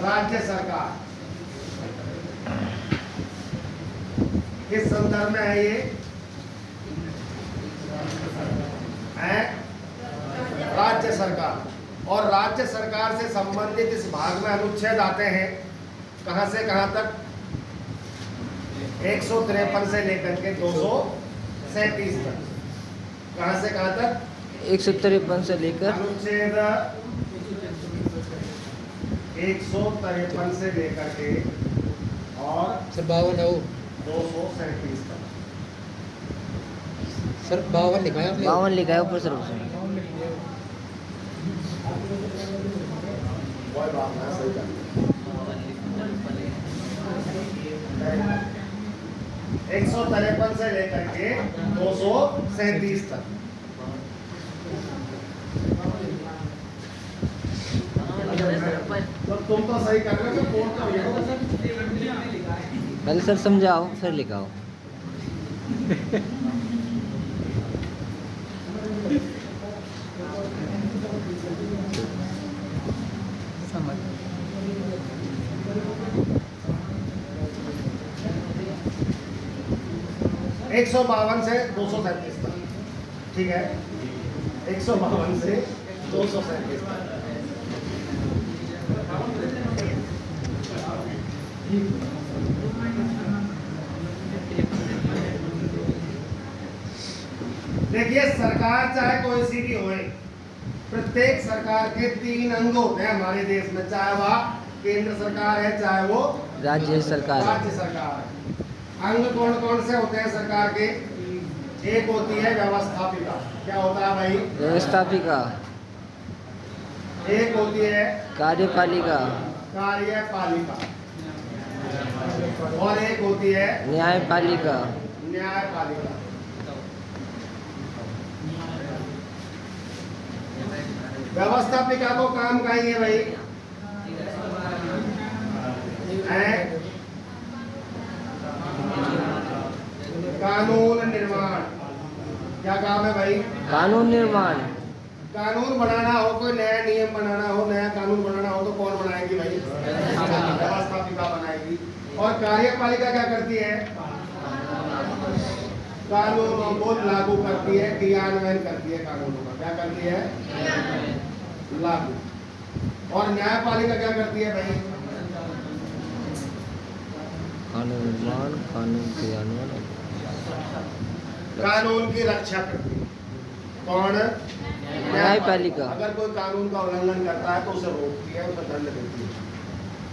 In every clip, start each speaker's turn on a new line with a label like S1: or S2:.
S1: राज्य सरकार, किस संदर्भ में है ये? है राज्य सरकार। और राज्य सरकार से संबंधित इस भाग में अनुच्छेद आते हैं कहां से कहां तक? 153 से लेकर के 237 तक। कहां से कहां तक?
S2: 153 से लेकर
S1: अनुच्छेद 153 से लेकर के और
S3: सर 52 है वो
S1: 237 तक।
S3: सर 52 लिखा है आपने
S2: 52 लिखा है ऊपर तरफ से।
S1: कोई बात नहीं, सही कर 153 से लेकर के 237 तक। तो तुम तो सही कर रहे हो, कोर्ट का ये
S2: पहले सर समझाओ फिर लिखाओ।
S3: समझ
S1: 152 से 237 तक, ठीक है? 152 से 237 तक। देखिए, सरकार चाहे कोई सी भी होए, प्रत्येक सरकार के 3 अंग होते हैं हमारे देश में, चाहे वह केंद्र सरकार है चाहे वो
S2: राज्य सरकार है।
S1: राज्य सरकार है। अंग कौन कौन से होते हैं सरकार के? एक होती है व्यवस्थापिका। क्या होता है भाई?
S2: व्यवस्थापिका।
S1: एक होती है
S2: कार्यपालिका।
S1: कार्यपालिका और एक होती है
S2: न्यायपालिका।
S1: न्यायपालिका। व्यवस्थापिका को काम कहेंगे भाई है कानून निर्माण। क्या काम है भाई?
S2: कानून निर्माण।
S1: कानून बनाना हो, कोई नया नियम बनाना हो, नया कानून बनाना हो तो कौन बनाएगी भाई? व्यवस्थापिका बनाएगी। और कार्यपालिका क्या करती है? कानूनों को लागू करती है, क्रियान्वयन करती है कानूनों का। क्या करती है? लागू। और न्यायपालिका क्या करती है भाई?
S2: कानून निर्माण, कानून क्रियान्वयन,
S1: कानून की रक्षा करती है। कौन?
S2: न्यायपालिका।
S1: अगर कोई कानून का उल्लंघन करता है तो उसे रोकती है, उसे दंड देती है।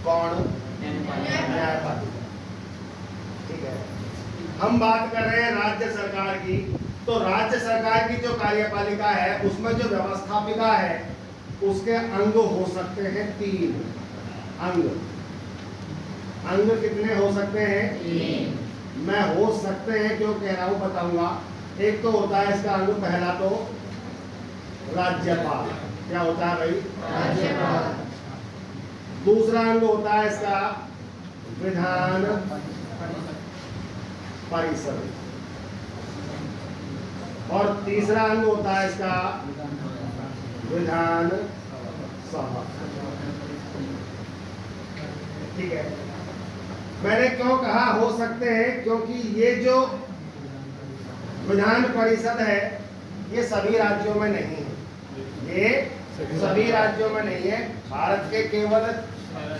S1: कौन? न्यायपालिका। ठीक है, हम बात कर रहे हैं राज्य सरकार की। तो राज्य सरकार की जो कार्यपालिका है उसमें जो व्यवस्थापिका है उसके अंग हो सकते हैं 3 अंग। अंग कितने हो सकते हैं? 3। मैं हो सकते हैं क्यों कह रहा हूं बताऊंगा। एक तो होता है इसका अंग, पहला तो राज्यपाल। क्या होता है भाई? राज्यपाल। दूसरा अंग होता है इसका विधान परिषद। और तीसरा अंग होता है इसका विधान सभा। ठीक है, मैंने क्यों कहा हो सकते हैं? क्योंकि ये जो विधान परिषद है ये सभी राज्यों में नहीं है। ये सभी राज्यों में नहीं है। भारत के केवल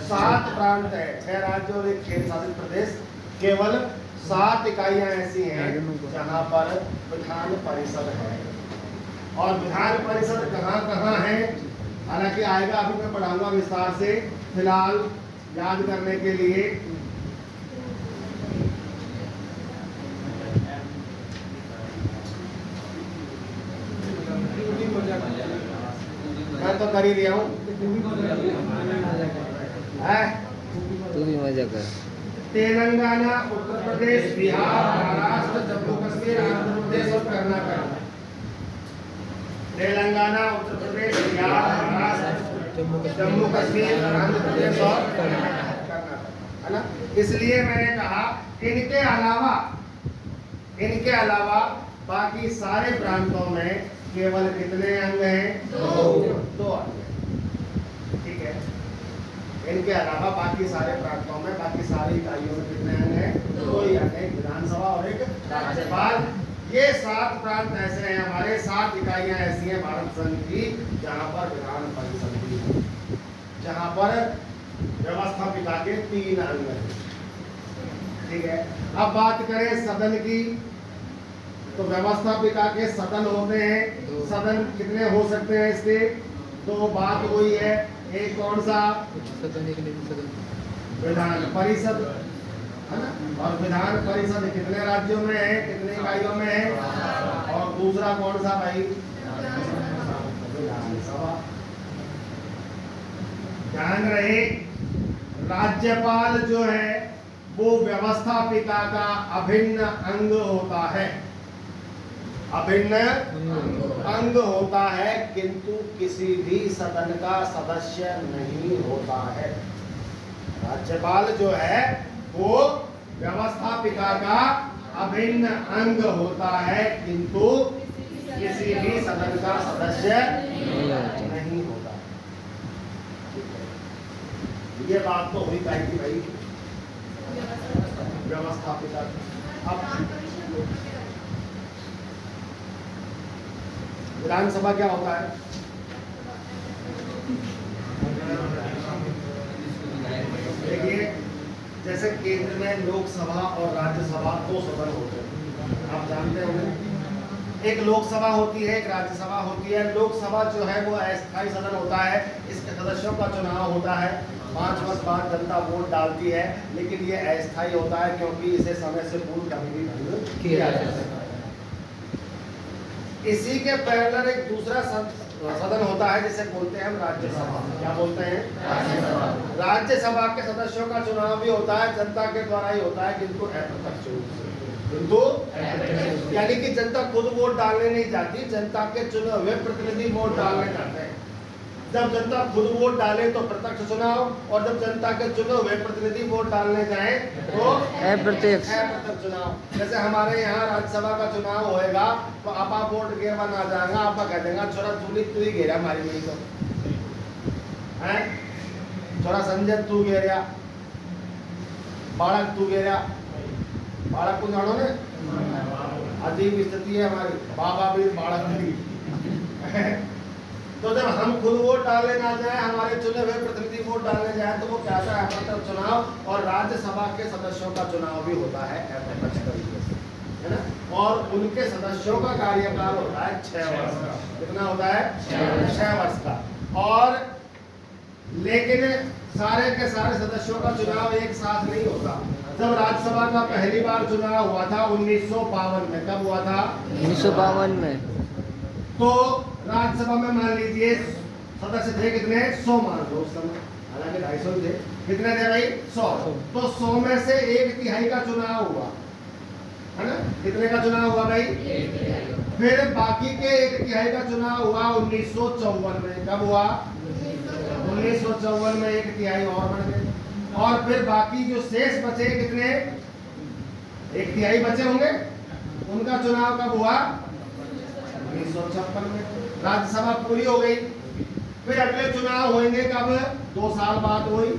S1: 7 प्रांत है, 6 राज्य और 1 केंद्र शासित प्रदेश। केवल 7 इकाइयां ऐसी हैं जहां पर विधान परिषद है। और विधान परिषद कहां कहां है हालांकि आएगा, अभी मैं पढ़ाऊंगा विस्तार से। फिलहाल याद करने के लिए मैं तो कर ही लिया हूँ।
S2: तू भी मजा कर।
S1: तेलंगाना, उत्तर प्रदेश, बिहार, महाराष्ट्र, जम्मू कश्मीर, आंध्र प्रदेश और कर्नाटक। तेलंगाना, उत्तर प्रदेश, बिहार, महाराष्ट्र, जम्मू कश्मीर, आंध्र प्रदेश और कर्नाटक, है ना? इसलिए मैंने कहा इनके अलावा बाकी सारे प्रांतों में केवल कितने अंग हैं? 2 अंग हैं। ठीक है, इनके अलावा बाकी सारे प्रांतों में, बाकी सारी इकाइयों में कितने अंग हैं? 2 ही अंग, एक विधानसभा और एक राज्यपाल। ये 7 प्रांत ऐसे हैं हमारे, 7 इकाइयां ऐसी हैं भारत संघ की जहां पर विधान परिषद भी है, जहां पर व्यवस्थापिका के 3 अंग हैं। ठीक है, अब बात करें सदन की, तो व्यवस्थापिका के सदन होते हैं। सदन कितने हो सकते हैं इसके? तो बात वही है, एक कौन सा?
S3: उच्च सदन, एक निम्न सदन।
S1: विधान परिषद है ना, और विधान परिषद कितने राज्यों में है, कितने इकाइयों में है? और दूसरा कौन सा भाई? विधानसभा। ध्यान रहे, राज्यपाल जो है वो व्यवस्थापिका का अभिन्न अंग होता है, अभिन्न अंग होता है, किंतु किसी भी सदन का सदस्य नहीं होता है। राज्यपाल जो है वो व्यवस्थापिका का अभिन्न अंग होता है, किंतु किसी भी सदन का सदस्य नहीं होता। ये बात तो हुई काहे की भाई, व्यवस्थापिका। अब विधानसभा क्या होता है? देखिए, जैसे केंद्र में लोकसभा और राज्यसभा 2 सदन होते हैं, आप जानते होंगे। एक लोकसभा होती है, एक राज्यसभा होती है। लोकसभा जो है वो अस्थायी सदन होता है, इसके सदस्यों का चुनाव होता है, 5 वर्ष बाद जनता वोट डालती है, लेकिन ये अस्थायी होता है क्योंकि इसे समय से पूर्व कभी भी भंग किया जा सकता है। इसी के पैरेलल एक दूसरा सदन होता है जिसे बोलते हैं हम राज्यसभा। क्या बोलते हैं? राज्यसभा के सदस्यों का चुनाव भी होता है, जनता के द्वारा ही होता है, किंतु अप्रत्यक्ष रूप से, किंतु यानी कि जनता खुद वोट डालने नहीं जाती, जनता के चुने हुए प्रतिनिधि वोट डालने जाते हैं। जब जनता खुद वोट डाले तो प्रत्यक्ष चुनाव, और जब जनता के चुने हुए प्रतिनिधि वोट डालने जाए तो
S2: अप्रत्यक्ष
S1: चुनाव। जैसे हमारे यहाँ राज्यसभा का चुनाव होएगा तो आप वोट गिरवा ना जाएगा, आप कह देगा छोरा तू ही घेरा हमारी नहीं तो है, छोरा संजय तू घेरिया, बालक तू घेरिया। बालक को जानो ने, अजीब स्थिति है हमारी, बाबा भी बालक भी। तो जब हम खुद वोट डालने ना जाए, हमारे चुने हुए प्रतिनिधि वोट डालने जाए, तो वो क्या है अप्रत्यक्ष चुनाव। और राज्यसभा के सदस्यों का चुनाव भी होता है अप्रत्यक्ष तरीके से, है ना, और उनके सदस्यों का कार्यकाल होता है 6 वर्ष का। कितना होता है? 6 वर्ष का। और लेकिन सारे के सारे सदस्यों का चुनाव एक साथ नहीं होता। जब राज्यसभा का पहली बार चुनाव हुआ था 1952 में, कब हुआ था?
S2: 1952 में।
S1: तो राज्यसभा में मान लीजिए सदस्य थे कितने? 100 मान लो उस समय, हालांकि 250 थे। कितने थे भाई? 100। तो 100 में से 1/3 का चुनाव हुआ, है ना? कितने का चुनाव हुआ भाई? 1/3। फिर बाकी के 1/3 का चुनाव हुआ 1954 में। कब हुआ? 1954 में 1/3 और बढ़ गए। और फिर बाकी जो शेष बचे कितने? 1/3 बचे होंगे, उनका चुनाव कब हुआ? 1956 में। राज्यसभा पूरी हो गई। फिर अगले चुनाव होंगे कब? 2 साल बाद हुई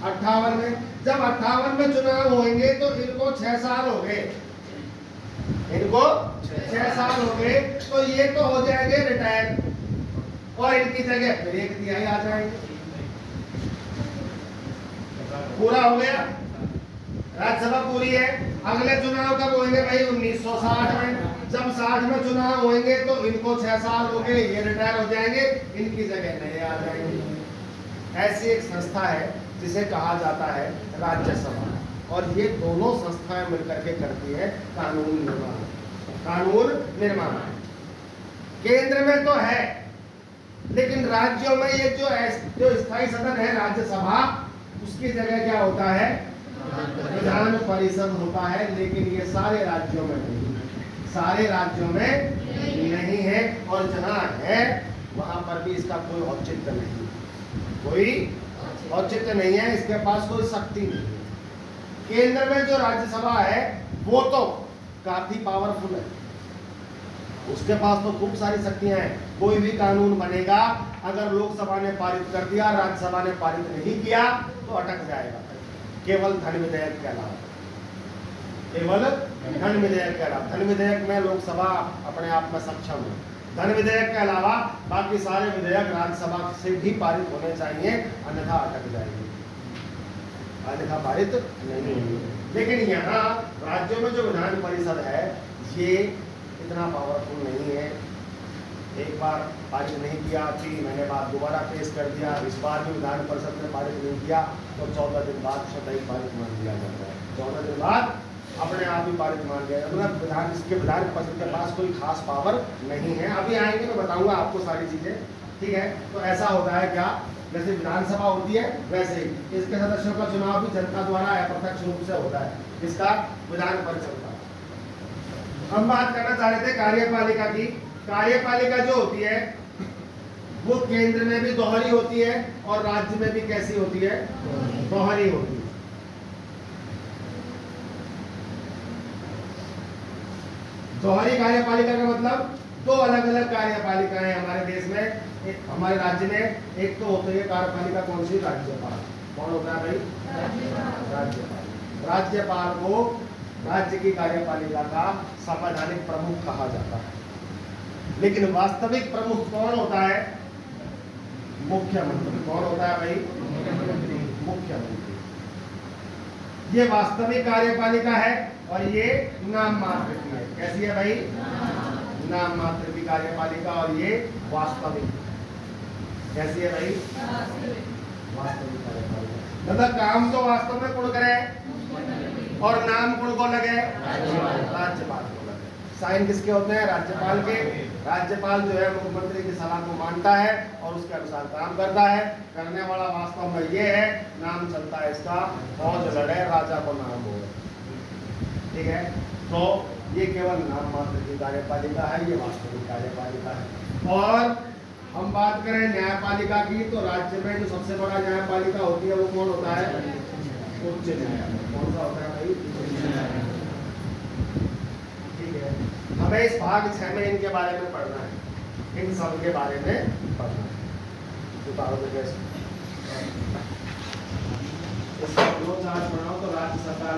S1: 58 में। जब 58 में चुनाव होंगे तो इनको 6 साल हो गए, इनको 6 साल हो गए, तो ये तो हो जाएंगे रिटायर, और इनकी जगह फिर 1/3 आ जाएंगे। पूरा हो गया, राज्यसभा पूरी है। अगले चुनाव कब होंगे भाई? 1960 में। जब 60 में चुनाव होंगे तो इनको 6 साल हो गए, ये रिटायर हो जाएंगे, इनकी जगह नए आ जाएंगे। ऐसी एक संस्था है जिसे कहा जाता है राज्यसभा, और ये दोनों संस्थाएं मिलकर के करती है कानून निर्माण। कानून निर्माण केंद्र में तो है, लेकिन राज्यों में ये जो स्थायी सदन है राज्यसभा, उसकी जगह क्या होता है? विधान परिषद होता है। लेकिन ये सारे राज्यों में नहीं, सारे राज्यों में नहीं है, और जहाँ है वहां पर भी इसका कोई औचित्य नहीं, कोई औचित्य नहीं है, इसके पास कोई शक्ति नहीं है। केंद्र में जो राज्यसभा है वो तो काफी पावरफुल है, उसके पास तो खूब सारी शक्तियां हैं। कोई भी कानून बनेगा अगर लोकसभा ने पारित कर दिया, राज्यसभा ने पारित नहीं किया तो अटक जाएगा, केवल धन विधेयक के अलावा, केवल धन विधेयक के अलावा। धन विधेयक में लोकसभा अपने आप में सक्षम है, धन विधेयक के अलावा बाकी सारे विधेयक राज्यसभा से भी पारित होने चाहिए, अन्यथा अटक जाएंगे, अन्यथा पारित नहीं होंगे। लेकिन यहाँ राज्यों में जो विधान परिषद है ये इतना पावरफुल नहीं है। एक बार पारित नहीं किया, 3 महीने बाद दोबारा पेश कर दिया, इस बार भी विधान परिषद ने पारित नहीं किया तो 14 दिन बाद स्वतः ही पारित मान दिया जाता है, 14 दिन बाद अपने आप ही पारित मान दिया जाता है। मतलब विधान, इसके विधान परिषद के पास कोई खास पावर नहीं है। अभी आएंगे तो बताऊंगा आपको सारी चीजें, ठीक है। तो ऐसा होता है क्या, जैसे विधानसभा होती है वैसे ही इसके सदस्यों का चुनाव भी जनता द्वारा अप्रत्यक्ष रूप से होता है, इसका विधान परिषद का। हम बात करना चाह रहे थे कार्यपालिका की। कार्यपालिका जो होती है वो केंद्र में भी दोहरी होती है और राज्य में भी कैसी होती है, दोहरी होती है। दोहरी कार्यपालिका का मतलब 2 अलग अलग कार्यपालिकाएं हमारे देश में, हमारे राज्य में। एक तो होती है कार्यपालिका कौन सी, राज्यपाल। कौन होता है भाई, राज्यपाल। राज्यपाल को राज्य की कार्यपालिका का संवैधानिक प्रमुख कहा जाता है। लेकिन वास्तविक प्रमुख कौन होता है, मुख्यमंत्री। कौन होता है भाई, मुख्यमंत्री। ये वास्तविक कार्यपालिका है और ये नाम मात्र की है। कैसी है भाई, नाम मात्र की कार्यपालिका और ये वास्तविक। कैसी है भाई, वास्तविक कार्यपालिका। मतलब काम तो वास्तव में कौन करे और नाम कौन को लगे, राज्यपाल को लगे। साइन किसके होते हैं, राज्यपाल के। राज्यपाल जो है मुख्यमंत्री की सलाह को मानता है और उसके अनुसार काम करता है। करने वाला वास्तव में ये है, नाम चलता है इसका, फौज लड़े राजा को नाम हो, ठीक है। तो ये केवल नाम मात्र की कार्यपालिका है, ये वास्तविक कार्यपालिका है। और हम बात करें न्यायपालिका की, तो राज्य में जो सबसे बड़ा न्यायपालिका होती है वो कौन होता है, उच्च न्यायालय। कौन सा होता है भाई, उच्च न्यायालय, ठीक है। हमें इस भाग 6 में इनके बारे में पढ़ना है, इन सब के बारे में पढ़ना है। तो 2-4 पढ़ाओ तो राज्य सरकार